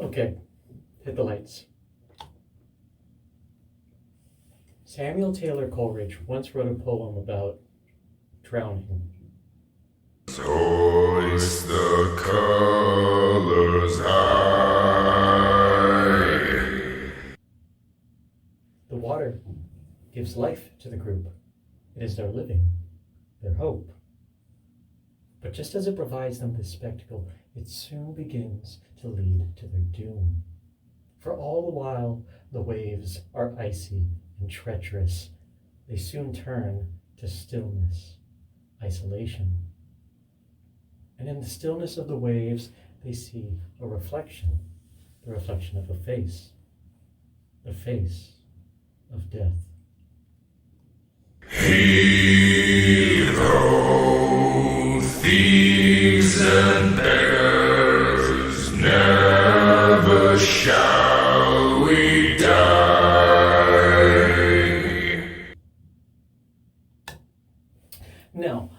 Okay, hit the lights. Samuel Taylor Coleridge once wrote a poem about drowning. Hoist the colors high. The water gives life to the group. It is their living, their hope. But just as it provides them this spectacle, it soon begins to lead to their doom. For all the while the waves are icy and treacherous, they soon turn to stillness, isolation. And in the stillness of the waves, they see a reflection, the reflection of a face, the face of death. Heave ho, thieves and beggars, never shall we die. Now,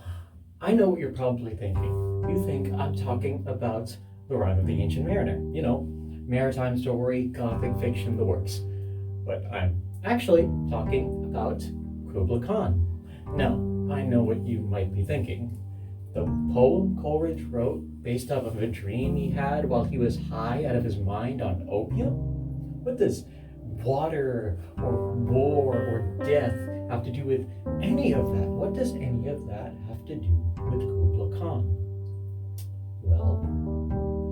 I know what you're probably thinking. You think I'm talking about The Rime of the Ancient Mariner. You know, maritime story, gothic fiction, the works. But I'm actually talking about Kubla Khan. Now, I know what you might be thinking. The poem Coleridge wrote based off of a dream he had while he was high out of his mind on opium? What does water or war or death have to do with any of that? What does any of that have to do with Kubla Khan? Well,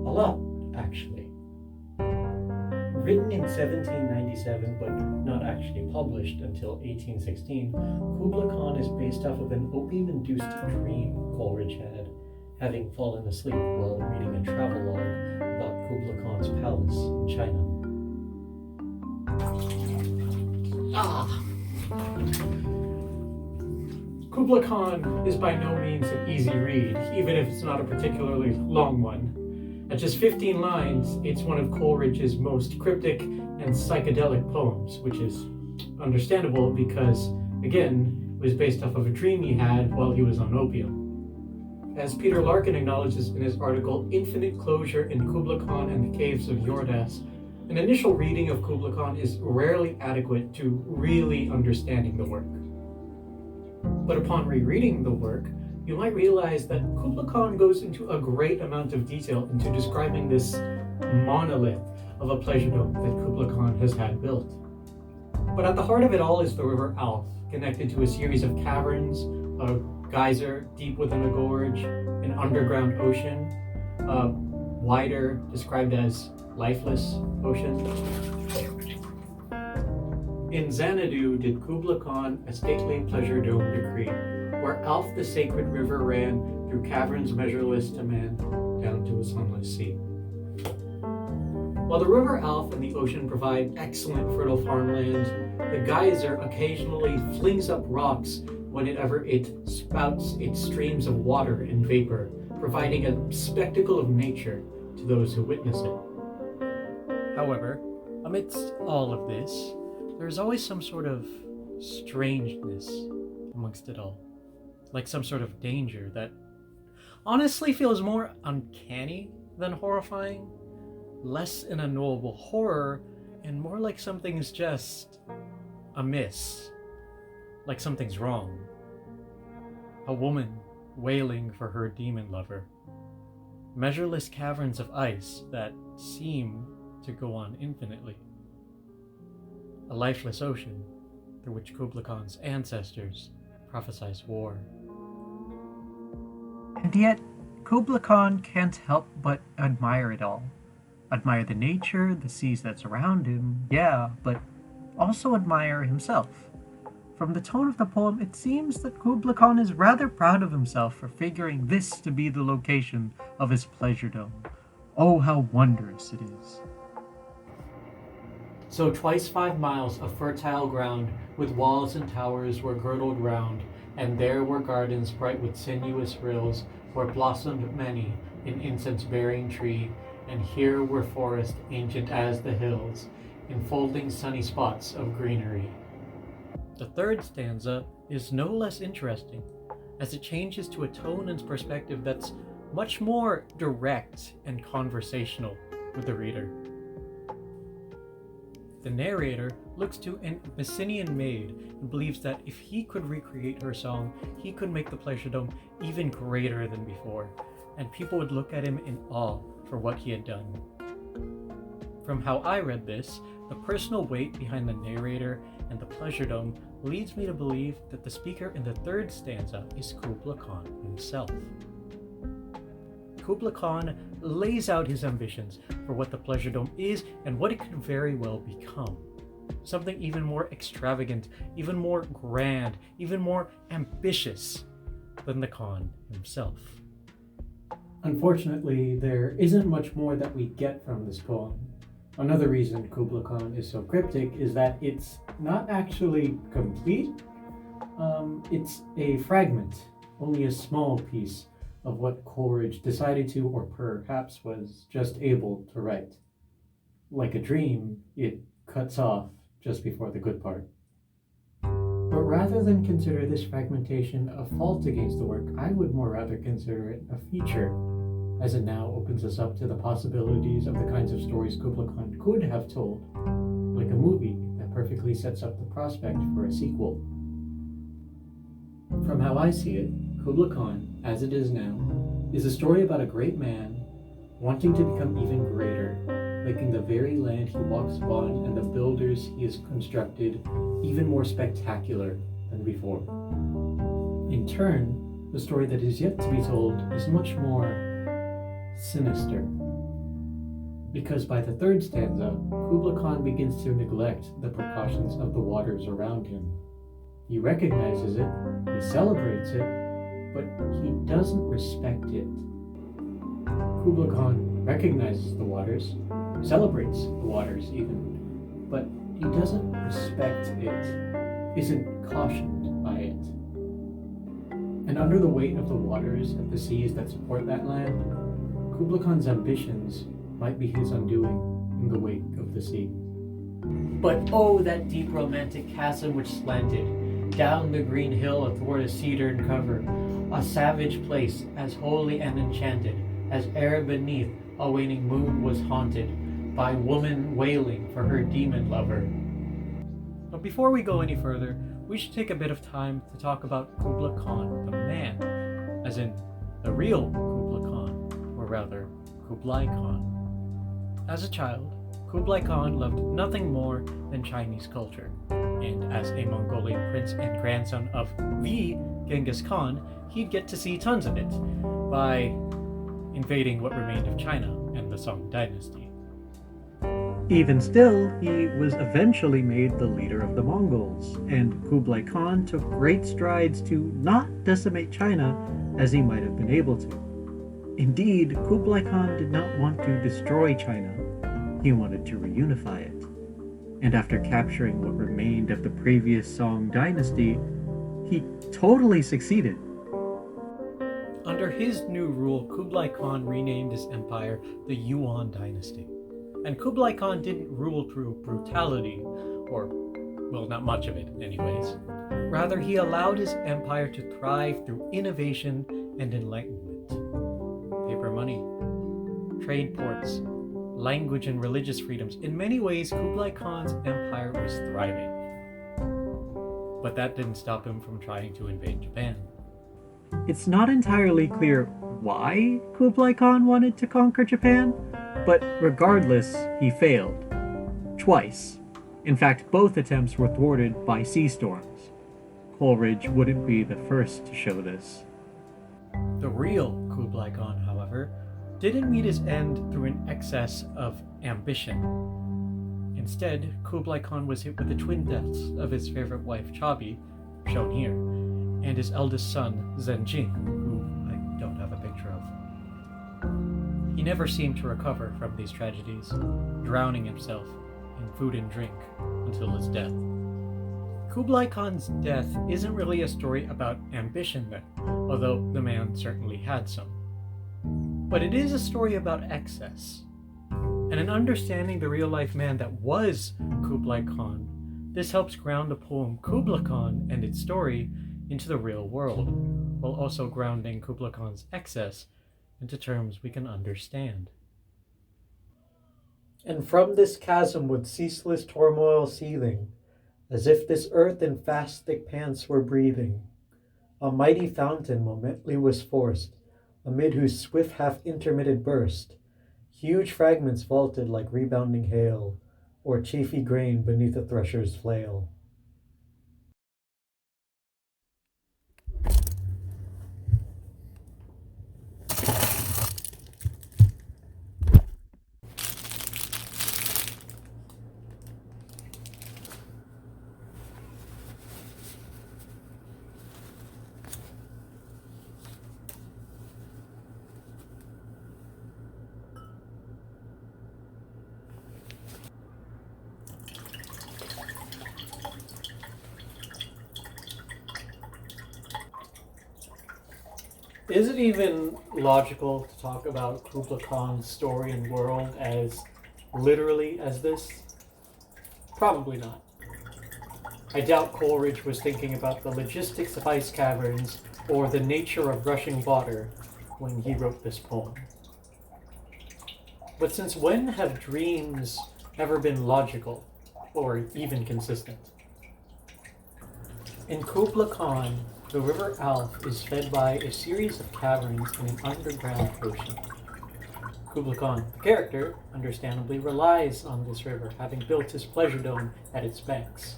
a lot, actually. Written in 1797, but not actually published until 1816, Kubla Khan is based off of an opium-induced dream Coleridge had, having fallen asleep while reading a travelogue about Kubla Khan's palace in China. Kubla Khan is by no means an easy read, even if it's not a particularly long one. At just 15 lines, it's one of Coleridge's most cryptic and psychedelic poems, which is understandable because, again, it was based off of a dream he had while he was on opium. As Peter Larkin acknowledges in his article Infinite Closure in Kubla Khan and the Caves of Yordas, an initial reading of Kubla Khan is rarely adequate to really understanding the work. But upon rereading the work, you might realize that Kubla Khan goes into a great amount of detail into describing this monolith of a pleasure dome that Kubla Khan has had built. But at the heart of it all is the river Alf, connected to a series of caverns, a geyser deep within a gorge, an underground ocean, a wider, described as lifeless ocean. In Xanadu did Kubla Khan a stately pleasure dome decree, where Alf the sacred river ran through caverns measureless to man, down to a sunless sea. While the river Alf and the ocean provide excellent fertile farmland, the geyser occasionally flings up rocks whenever it spouts its streams of water and vapor, providing a spectacle of nature to those who witness it. However, amidst all of this, there's always some sort of strangeness amongst it all. Like some sort of danger that honestly feels more uncanny than horrifying, less an unknowable horror, and more like something's just amiss, like something's wrong. A woman wailing for her demon lover. Measureless caverns of ice that seem to go on infinitely. A lifeless ocean through which Kubla Khan's ancestors prophesied war. And yet, Kubla Khan can't help but admire it all. Admire the nature, the seas that surround him, yeah, but also admire himself. From the tone of the poem, it seems that Kubla Khan is rather proud of himself for figuring this to be the location of his pleasure dome. Oh, how wondrous it is. So twice 5 miles of fertile ground, with walls and towers were girdled round, and there were gardens bright with sinuous rills, where blossomed many an incense-bearing tree, and here were forests ancient as the hills, enfolding sunny spots of greenery. The third stanza is no less interesting, as it changes to a tone and perspective that's much more direct and conversational with the reader. The narrator looks to an Abyssinian maid and believes that if he could recreate her song, he could make the Pleasure Dome even greater than before, and people would look at him in awe for what he had done. From how I read this, the personal weight behind the narrator and the Pleasure Dome leads me to believe that the speaker in the third stanza is Kubla Khan himself. Kubla Khan lays out his ambitions for what the Pleasure Dome is and what it could very well become. Something even more extravagant, even more grand, even more ambitious than the Khan himself. Unfortunately, there isn't much more that we get from this poem. Another reason Kubla Khan is so cryptic is that it's not actually complete. It's a fragment, only a small piece of what Coleridge decided to, or perhaps was just able to write. Like a dream, it cuts off just before the good part. But rather than consider this fragmentation a fault against the work, I would more rather consider it a feature, as it now opens us up to the possibilities of the kinds of stories Kubla Khan could have told, like a movie that perfectly sets up the prospect for a sequel. From how I see it, Kubla Khan, as it is now, is a story about a great man wanting to become even greater, making the very land he walks upon and the builders he has constructed even more spectacular than before. In turn, the story that is yet to be told is much more sinister. Because by the third stanza, Kubla Khan begins to neglect the precautions of the waters around him. He recognizes it, he celebrates it, but he doesn't respect it. Kubla Khan recognizes the waters, celebrates the waters even, but he doesn't respect it, isn't cautioned by it. And under the weight of the waters and the seas that support that land, Kubla Khan's ambitions might be his undoing in the wake of the sea. But oh, that deep romantic chasm which slanted down the green hill athwart a cedarn cover, a savage place as holy and enchanted as ere beneath a waning moon was haunted by woman wailing for her demon lover. But before we go any further, we should take a bit of time to talk about Kubla Khan the man, as in the real Kubla Khan, or rather Kublai Khan. As a child, Kublai Khan loved nothing more than Chinese culture, and as a Mongolian prince and grandson of the Genghis Khan, he'd get to see tons of it by invading what remained of China and the Song dynasty. Even still, he was eventually made the leader of the Mongols, and Kublai Khan took great strides to not decimate China as he might have been able to. Indeed, Kublai Khan did not want to destroy China, he wanted to reunify it. And after capturing what remained of the previous Song dynasty, he totally succeeded. Under his new rule, Kublai Khan renamed his empire the Yuan dynasty. And Kublai Khan didn't rule through brutality, or, well, not much of it anyways. Rather, he allowed his empire to thrive through innovation and enlightenment. Paper money, trade ports, language and religious freedoms. In many ways, Kublai Khan's empire was thriving. But that didn't stop him from trying to invade Japan. It's not entirely clear why Kublai Khan wanted to conquer Japan, but regardless, he failed. Twice. In fact, both attempts were thwarted by sea storms. Coleridge wouldn't be the first to show this. The real Kublai Khan, however, didn't meet his end through an excess of ambition. Instead, Kublai Khan was hit with the twin deaths of his favorite wife Chabi, shown here, and his eldest son Zenjing, who I don't have a picture of. He never seemed to recover from these tragedies, drowning himself in food and drink until his death. Kublai Khan's death isn't really a story about ambition then, although the man certainly had some. But it is a story about excess. And in understanding the real-life man that was Kublai Khan, This helps ground the poem Kubla Khan and its story into the real world, while also grounding Kubla Khan's excess into terms we can understand. And from this chasm with ceaseless turmoil seething, as if this earth in fast thick pants were breathing, a mighty fountain momently was forced, amid whose swift half-intermitted burst, huge fragments vaulted like rebounding hail, or chafy grain beneath a thresher's flail. Is it even logical to talk about Kubla Khan's story and world as literally as this? Probably not. I doubt Coleridge was thinking about the logistics of ice caverns or the nature of rushing water when he wrote this poem. But since when have dreams ever been logical or even consistent? In Kubla Khan, the river Alf is fed by a series of caverns in an underground ocean. Kubla Khan, the character, understandably relies on this river, having built his pleasure dome at its banks.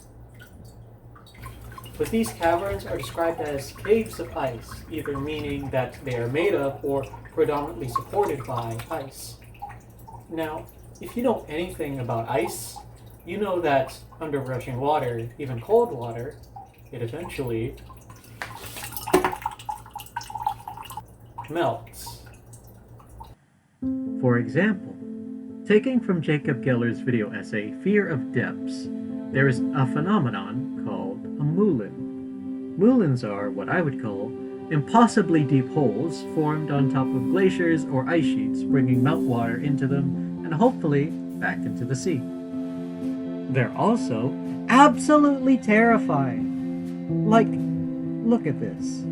But these caverns are described as caves of ice, either meaning that they are made of or predominantly supported by ice. Now, if you know anything about ice, you know that under rushing water, even cold water, it eventually melts. For example, taking from Jacob Geller's video essay Fear of Depths, there is a phenomenon called a moulin. Moulins are what I would call impossibly deep holes formed on top of glaciers or ice sheets, bringing meltwater into them and hopefully back into the sea. They're also absolutely terrifying. Like, look at this.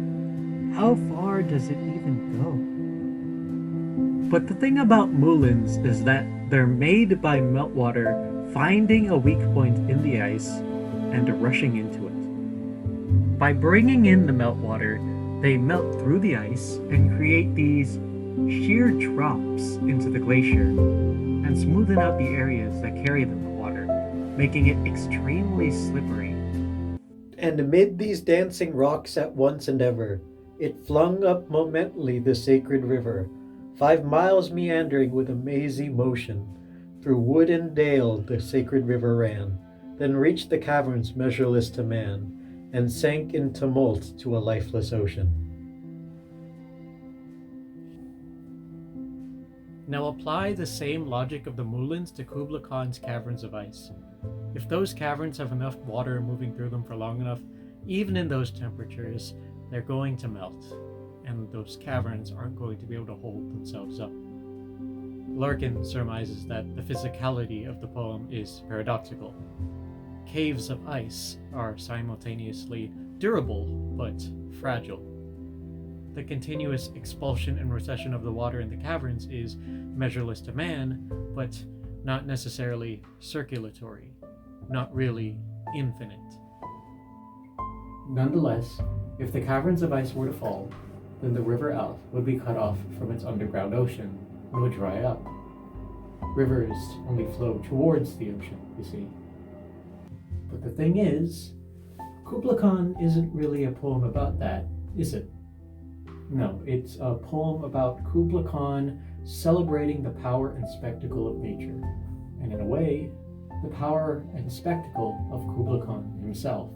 How far does it even go? But the thing about moulins is that they're made by meltwater finding a weak point in the ice and rushing into it. By bringing in the meltwater, they melt through the ice and create these sheer drops into the glacier and smoothen out the areas that carry the water, making it extremely slippery. And amid these dancing rocks at once and ever, it flung up momently the sacred river, 5 miles meandering with a mazy motion. Through wood and dale the sacred river ran, then reached the caverns measureless to man, and sank in tumult to a lifeless ocean. Now apply the same logic of the moulins to Kubla Khan's caverns of ice. If those caverns have enough water moving through them for long enough, even in those temperatures, they're going to melt, and those caverns aren't going to be able to hold themselves up. Larkin surmises that the physicality of the poem is paradoxical. Caves of ice are simultaneously durable but fragile. The continuous expulsion and recession of the water in the caverns is measureless to man, but not necessarily circulatory, not really infinite. Nonetheless, if the caverns of ice were to fall, then the river Alf would be cut off from its underground ocean and would dry up. Rivers only flow towards the ocean, you see. But the thing is, Kubla Khan isn't really a poem about that, is it? No, it's a poem about Kubla Khan celebrating the power and spectacle of nature, and in a way, the power and spectacle of Kubla Khan himself.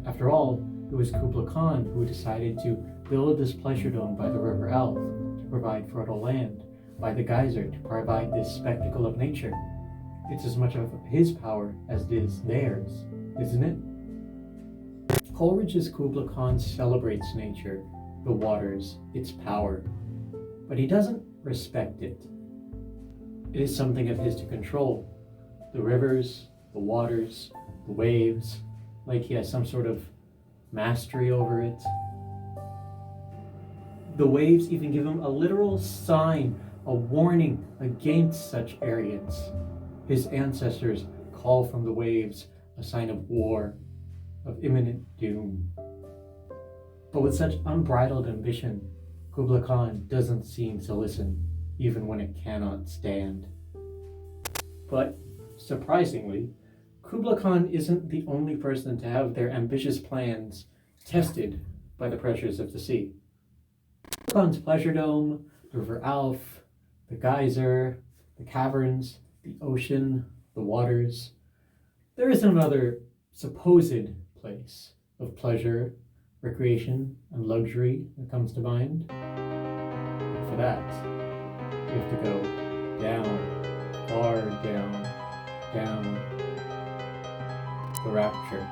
After all, it was Kubla Khan who decided to build this pleasure dome by the river Alf to provide fertile land, by the geyser to provide this spectacle of nature. It's as much of his power as it is theirs, isn't it? Coleridge's Kubla Khan celebrates nature, the waters, its power, but he doesn't respect it. It is something of his to control. The rivers, the waters, the waves, like he has some sort of mastery over it. The waves even give him a literal sign, a warning against such arrogance. His ancestors call from the waves a sign of war, of imminent doom. But with such unbridled ambition, Kublai Khan doesn't seem to listen, even when it cannot stand. But, surprisingly, Kublai Khan isn't the only person to have their ambitious plans tested by the pressures of the sea. Kublai Khan's pleasure dome, the River Alf, the geyser, the caverns, the ocean, the waters. There is another supposed place of pleasure, recreation, and luxury that comes to mind. But for that, you have to go down, far down, down, the rapture.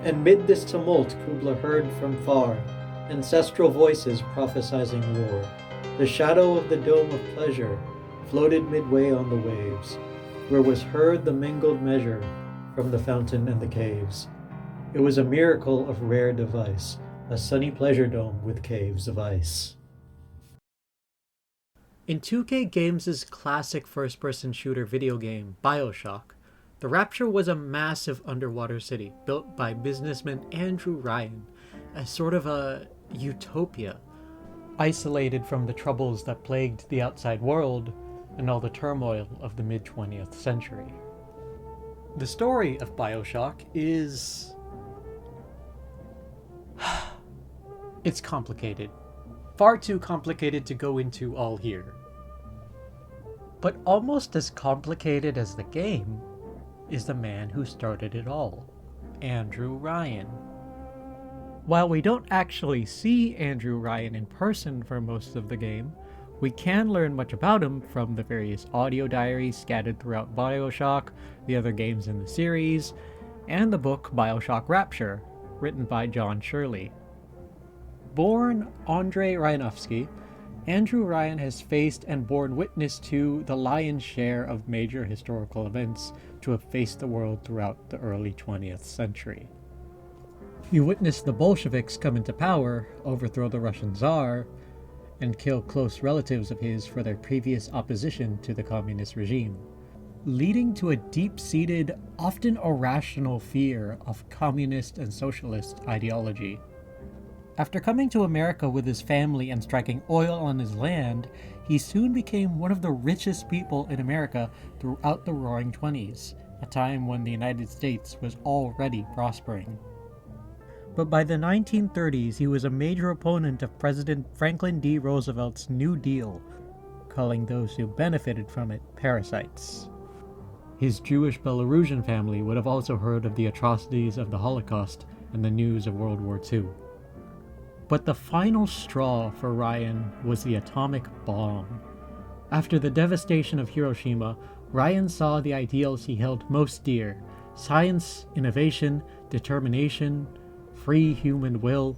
And mid this tumult Kubla heard from far ancestral voices prophesizing war. The shadow of the dome of pleasure floated midway on the waves, where was heard the mingled measure from the fountain and the caves. It was a miracle of rare device, a sunny pleasure dome with caves of ice. In 2K Games' classic first-person shooter video game, BioShock, the Rapture was a massive underwater city built by businessman Andrew Ryan, as sort of a utopia, isolated from the troubles that plagued the outside world and all the turmoil of the mid-20th century. The story of BioShock is... it's complicated. Far too complicated to go into all here. But almost as complicated as the game is the man who started it all, Andrew Ryan. While we don't actually see Andrew Ryan in person for most of the game, we can learn much about him from the various audio diaries scattered throughout BioShock, the other games in the series, and the book BioShock Rapture, written by John Shirley. Born Andrei Ryanovsky, Andrew Ryan has faced and borne witness to the lion's share of major historical events to have faced the world throughout the early 20th century. He witnessed the Bolsheviks come into power, overthrow the Russian Tsar, and kill close relatives of his for their previous opposition to the communist regime, leading to a deep-seated, often irrational fear of communist and socialist ideology. After coming to America with his family and striking oil on his land, he soon became one of the richest people in America throughout the Roaring Twenties, a time when the United States was already prospering. But by the 1930s, he was a major opponent of President Franklin D. Roosevelt's New Deal, calling those who benefited from it parasites. His Jewish Belarusian family would have also heard of the atrocities of the Holocaust and the news of World War II. But the final straw for Ryan was the atomic bomb. After the devastation of Hiroshima, Ryan saw the ideals he held most dear: science, innovation, determination, free human will,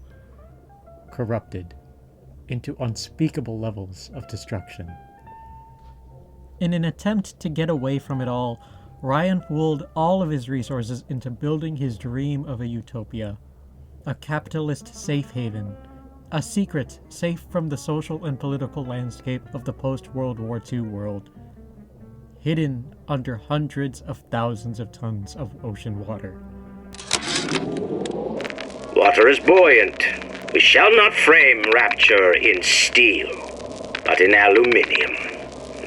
corrupted into unspeakable levels of destruction. In an attempt to get away from it all, Ryan pooled all of his resources into building his dream of a utopia. A capitalist safe haven, a secret safe from the social and political landscape of the post-World War II world, hidden under hundreds of thousands of tons of ocean water. Water is buoyant. We shall not frame rapture in steel, but in aluminium.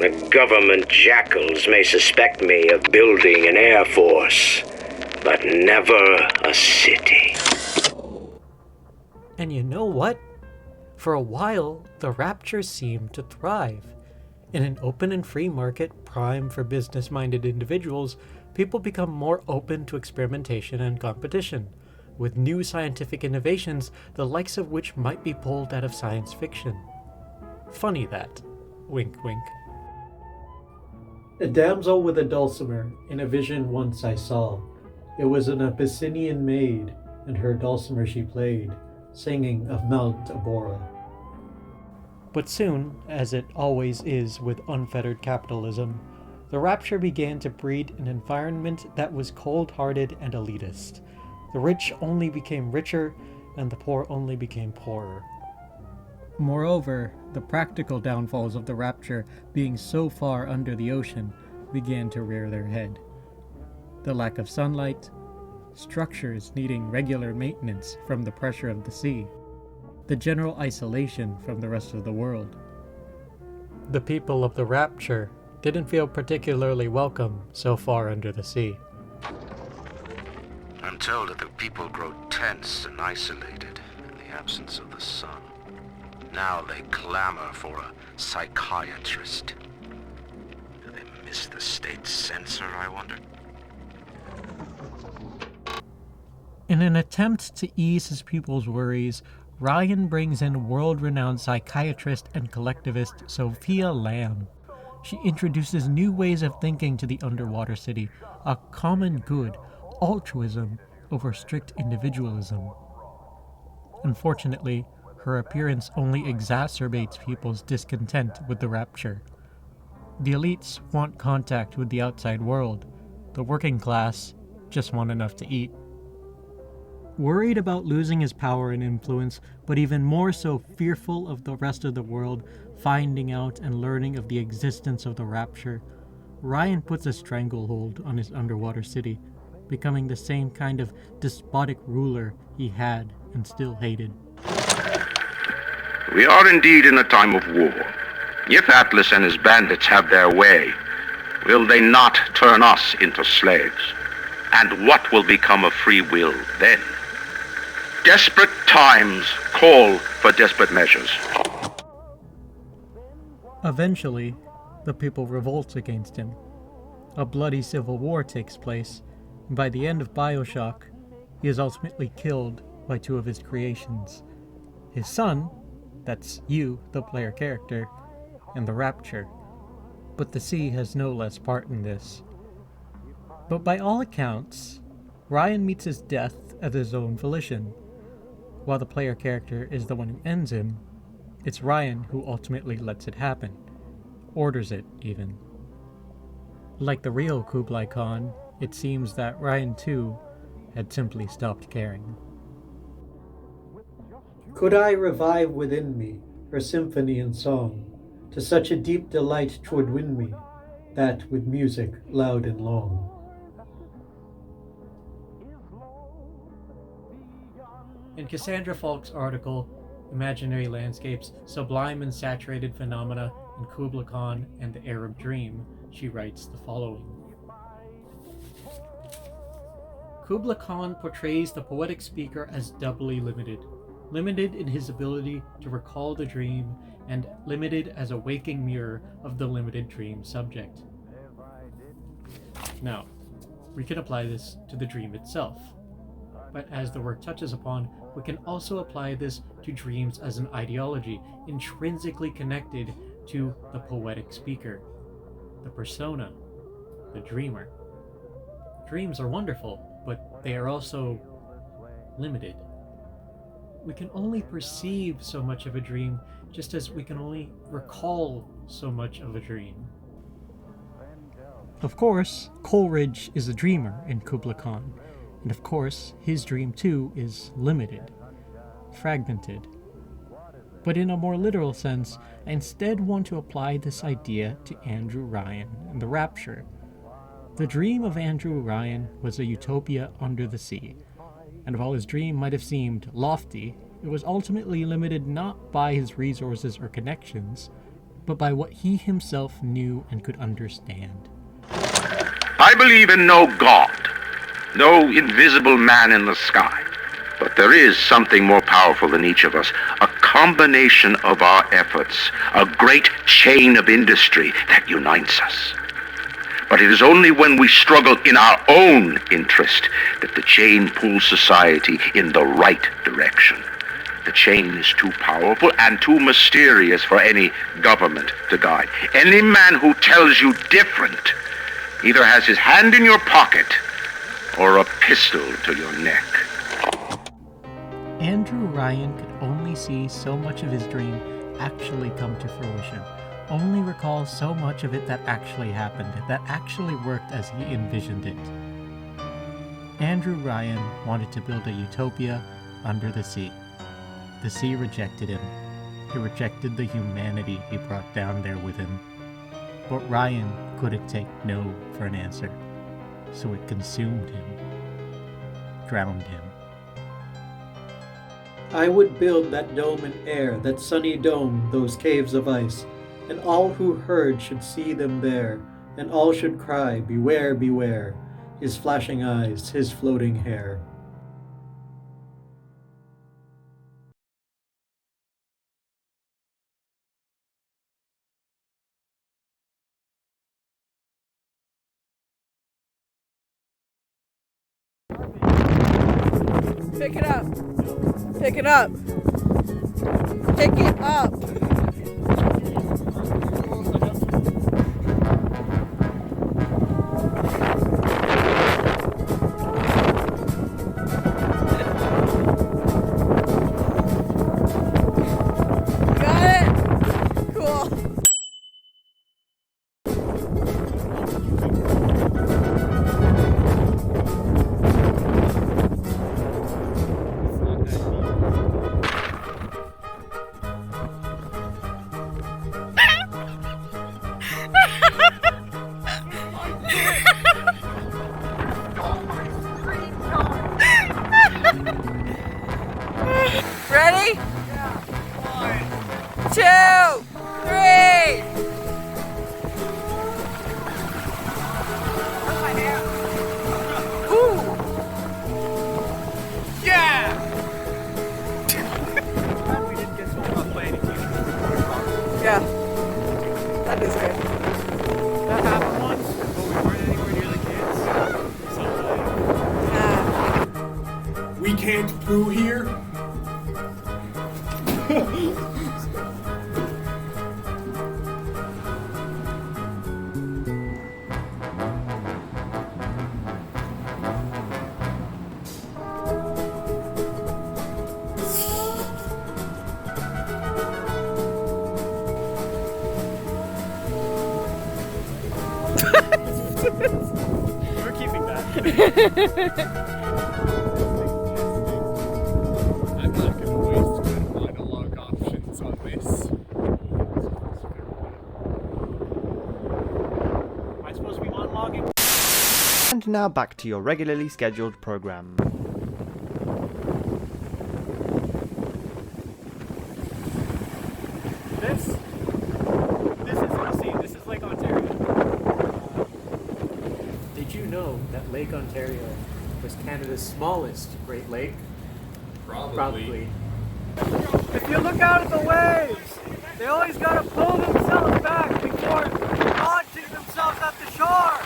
The government jackals may suspect me of building an air force, but never a city. And you know what? For a while, the Rapture seemed to thrive. In an open and free market prime for business-minded individuals, people become more open to experimentation and competition, with new scientific innovations, the likes of which might be pulled out of science fiction. Funny that. Wink, wink. A damsel with a dulcimer, in a vision once I saw. It was an Abyssinian maid, and her dulcimer she played, singing of Mount Abora. But soon, as it always is with unfettered capitalism, the Rapture began to breed an environment that was cold-hearted and elitist. The rich only became richer, and the poor only became poorer. Moreover, the practical downfalls of the Rapture, being so far under the ocean, began to rear their head. The lack of sunlight, structures needing regular maintenance from the pressure of the sea, the general isolation from the rest of the world. The people of the Rapture didn't feel particularly welcome so far under the sea. I'm told that the people grow tense and isolated in the absence of the sun. Now they clamor for a psychiatrist. Do they miss the state censor, I wonder? In an attempt to ease his people's worries, Ryan brings in world-renowned psychiatrist and collectivist Sophia Lamb. She introduces new ways of thinking to the underwater city, a common good, altruism over strict individualism. Unfortunately, her appearance only exacerbates people's discontent with the Rapture. The elites want contact with the outside world. The working class just want enough to eat. Worried about losing his power and influence, but even more so fearful of the rest of the world finding out and learning of the existence of the Rapture, Ryan puts a stranglehold on his underwater city, becoming the same kind of despotic ruler he had and still hated. We are indeed in a time of war. If Atlas and his bandits have their way, will they not turn us into slaves? And what will become of free will then? Desperate times call for desperate measures. Eventually, the people revolt against him. A bloody civil war takes place, and by the end of BioShock, he is ultimately killed by two of his creations. His son, that's you, the player character, and the Rapture. But the sea has no less part in this. But by all accounts, Ryan meets his death at his own volition. While the player character is the one who ends him, it's Ryan who ultimately lets it happen. Orders it, even. Like the real Kublai Khan, it seems that Ryan too had simply stopped caring. Could I revive within me her symphony and song, to such a deep delight 'twould win me, that with music loud and long. In Cassandra Falk's article, Imaginary Landscapes, Sublime and Saturated Phenomena in Kublai Khan and the Arab Dream, she writes the following. Kublai Khan portrays the poetic speaker as doubly limited. Limited in his ability to recall the dream, and limited as a waking mirror of the limited dream subject. Now, we can apply this to the dream itself. But as the work touches upon, we can also apply this to dreams as an ideology, intrinsically connected to the poetic speaker, the persona, the dreamer. Dreams are wonderful, but they are also limited. We can only perceive so much of a dream, just as we can only recall so much of a dream. Of course, Coleridge is a dreamer in Kublai Khan, and of course, his dream too is limited, fragmented. But in a more literal sense, I instead want to apply this idea to Andrew Ryan and the Rapture. The dream of Andrew Ryan was a utopia under the sea, and while his dream might have seemed lofty, it was ultimately limited not by his resources or connections, but by what he himself knew and could understand. I believe in no God, no invisible man in the sky. But there is something more powerful than each of us, a combination of our efforts, a great chain of industry that unites us. But it is only when we struggle in our own interest that the chain pulls society in the right direction. The chain is too powerful and too mysterious for any government to guide. Any man who tells you different either has his hand in your pocket or a pistol to your neck. Andrew Ryan could only see so much of his dream actually come to fruition, only recall so much of it that actually happened, that actually worked as he envisioned it. Andrew Ryan wanted to build a utopia under the sea. The sea rejected him. It rejected the humanity he brought down there with him. But Ryan couldn't take no for an answer, so it consumed him, drowned him. I would build that dome in air, that sunny dome, those caves of ice, and all who heard should see them there, and all should cry, beware, beware, his flashing eyes, his floating hair. Pick it up. Pick it up. Pick it up. Got it? Cool. Ready? Yeah. 1, 2, 3. Ooh. Yeah. We didn't get to play Yeah. That is good. That happened once, but we weren't anywhere near the kids. Yeah. We can't poo here? We're keeping that. I'm not gonna waste good monologue options on this. Am I supposed to be monologuing? And now back to your regularly scheduled program. This is Lucy. This is Lake Ontario. Did you know that Lake Ontario was Canada's smallest Great Lake? Probably. If you look out at the waves, they always gotta pull themselves back before launching themselves at the shore.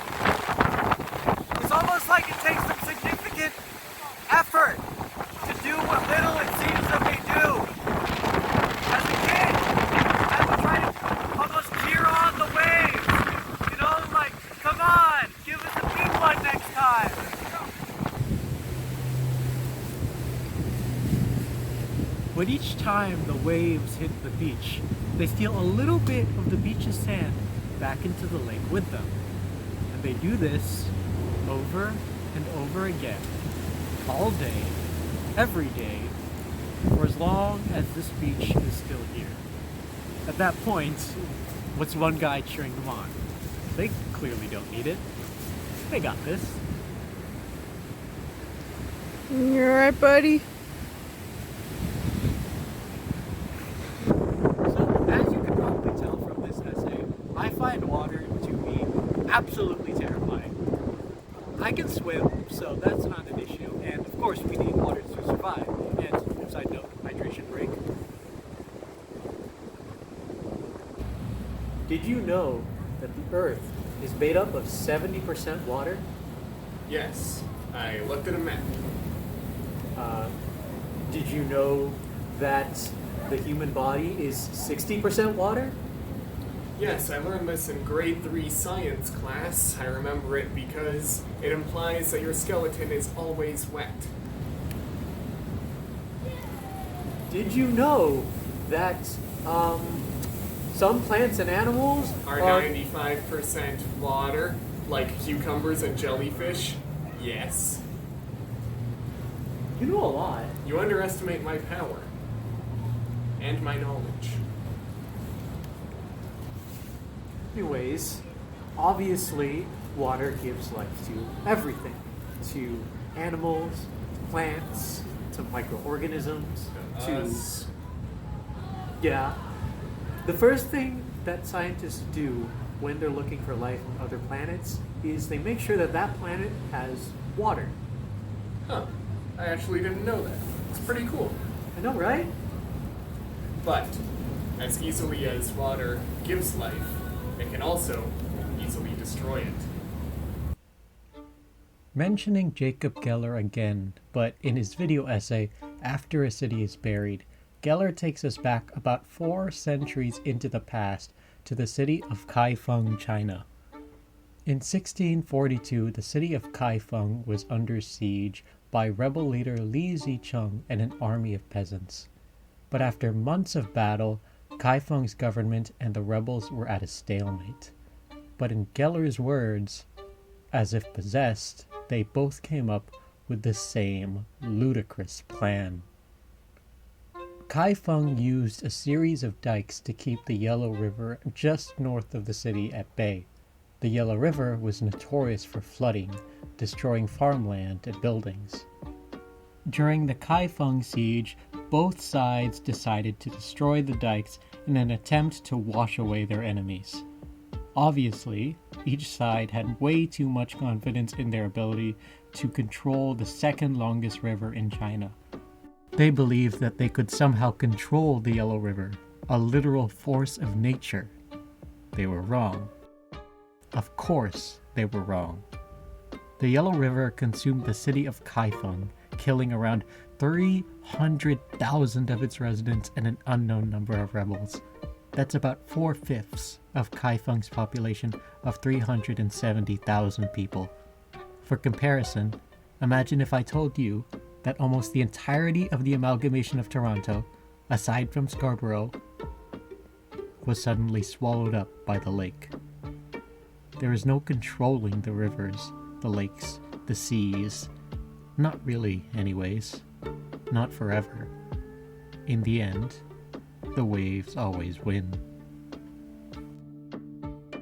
It's almost like it takes some significant effort to do what little it seems that we do. As a kid, I would try to almost cheer on the waves. You know, like, come on, give us a big one next time. But each time the waves hit the beach, they steal a little bit of the beach's sand back into the lake with them. And they do this over and over again, all day, every day, for as long as this beach is still here. At that point, what's one guy cheering them on? They clearly don't need it. They got this. You alright, buddy? So, as you can probably tell from this essay, I find water to be absolutely terrifying. I can swim, so that's not an issue, and of course we need water to survive. And, side note, hydration break. Did you know that the Earth is made up of 70% water? Yes, I looked at a map. Did you know that the human body is 60% water? Yes, I learned this in grade 3 science class. I remember it because it implies that your skeleton is always wet. Did you know that some plants and animals Are 95% water, like cucumbers and jellyfish? Yes. You know a lot. You underestimate my power. And my knowledge. Anyways, obviously, water gives life to everything. To animals, to plants, to microorganisms, to... Us. Yeah. The first thing that scientists do when they're looking for life on other planets is they make sure that that planet has water. Huh. I actually didn't know that. It's pretty cool. I know, right? But, as easily as water gives life, it can also easily destroy it. Mentioning Jacob Geller again, but in his video essay, After a City is Buried, Geller takes us back about 4 centuries into the past to the city of Kaifeng, China. In 1642, the city of Kaifeng was under siege by rebel leader Li Zicheng and an army of peasants. But after months of battle, Kaifeng's government and the rebels were at a stalemate. But in Geller's words, as if possessed, they both came up with the same ludicrous plan. Kaifeng used a series of dikes to keep the Yellow River just north of the city at bay. The Yellow River was notorious for flooding, destroying farmland and buildings. During the Kaifeng siege, both sides decided to destroy the dikes in an attempt to wash away their enemies. Obviously, each side had way too much confidence in their ability to control the second longest river in China. They believed that they could somehow control the Yellow River, a literal force of nature. They were wrong. Of course, they were wrong. The Yellow River consumed the city of Kaifeng, killing around 300,000 of its residents and an unknown number of rebels. That's about 4/5 of Kaifeng's population of 370,000 people. For comparison, imagine if I told you that almost the entirety of the amalgamation of Toronto, aside from Scarborough, was suddenly swallowed up by the lake. There is no controlling the rivers, the lakes, the seas. Not really, anyways. Not forever. In the end, the waves always win.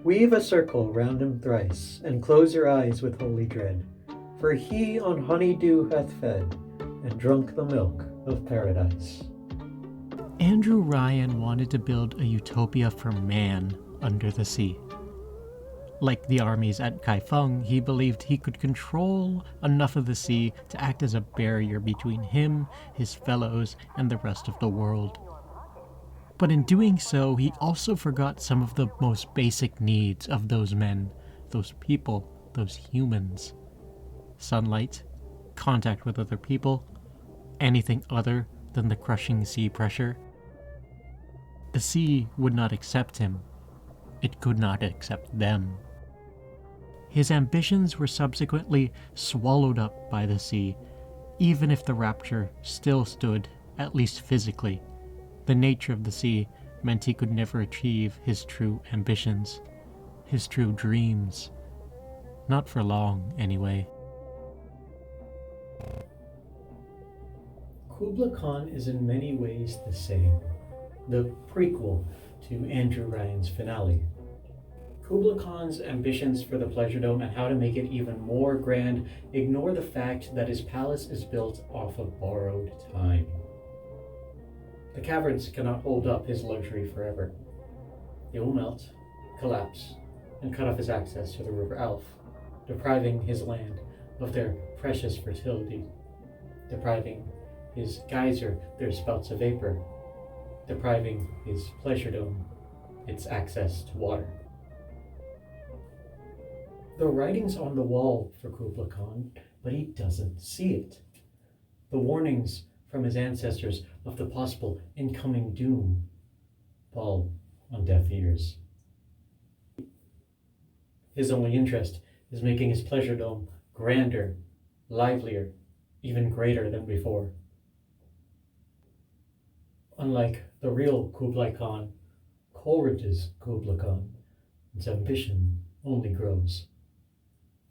Weave a circle round him thrice, and close your eyes with holy dread, for he on honeydew hath fed, and drunk the milk of paradise. Andrew Ryan wanted to build a utopia for man under the sea. Like the armies at Kaifeng, he believed he could control enough of the sea to act as a barrier between him, his fellows, and the rest of the world. But in doing so, he also forgot some of the most basic needs of those men, those people, those humans. Sunlight, contact with other people, anything other than the crushing sea pressure. The sea would not accept him. It could not accept them. His ambitions were subsequently swallowed up by the sea, even if the rapture still stood, at least physically. The nature of the sea meant he could never achieve his true ambitions, his true dreams. Not for long, anyway. Kubla Khan is in many ways the same, the prequel to Andrew Ryan's finale. Kubla Khan's ambitions for the Pleasure Dome and how to make it even more grand ignore the fact that his palace is built off of borrowed time. The caverns cannot hold up his luxury forever. They will melt, collapse, and cut off his access to the River Alf, depriving his land of their precious fertility, depriving his geyser their spouts of vapor, depriving his Pleasure Dome its access to water. The writing's on the wall for Kubla Khan, but he doesn't see it. The warnings from his ancestors of the possible incoming doom fall on deaf ears. His only interest is making his pleasure dome grander, livelier, even greater than before. Unlike the real Kublai Khan, Coleridge's Kublai Khan, its ambition only grows.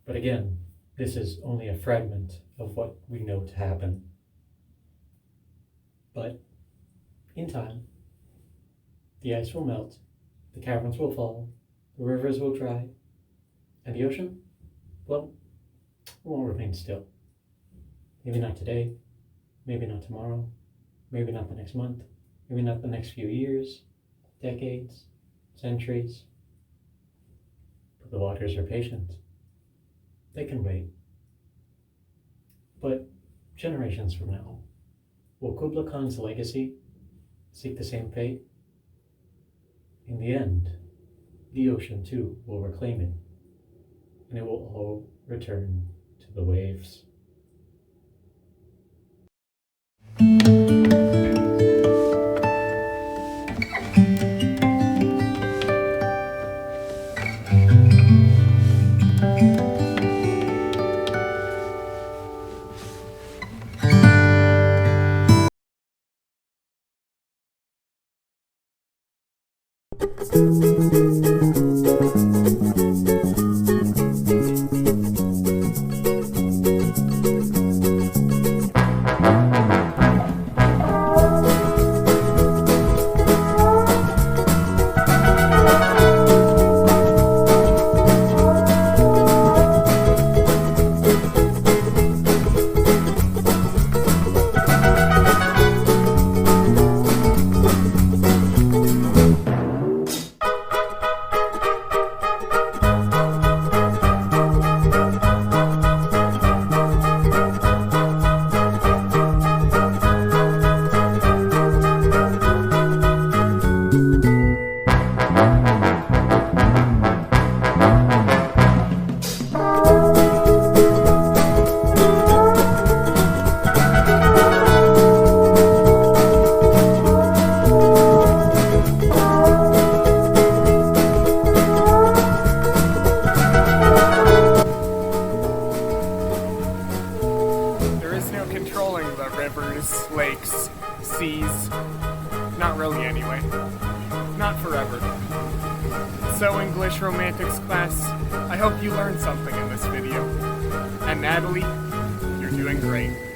But again, this is only a fragment of what we know to happen. But in time, the ice will melt, the caverns will fall, the rivers will dry, and the ocean, well, won't remain still. Maybe not today, maybe not tomorrow, maybe not the next month, maybe not the next few years, decades, centuries. But the waters are patient. They can wait. But generations from now, will Kublai Khan's legacy seek the same fate? In the end, the ocean too will reclaim it, and it will all return to the waves. rivers, lakes, seas. Not really anyway. Not forever. So English Romantics class, I hope you learned something in this video. And Natalie, you're doing great.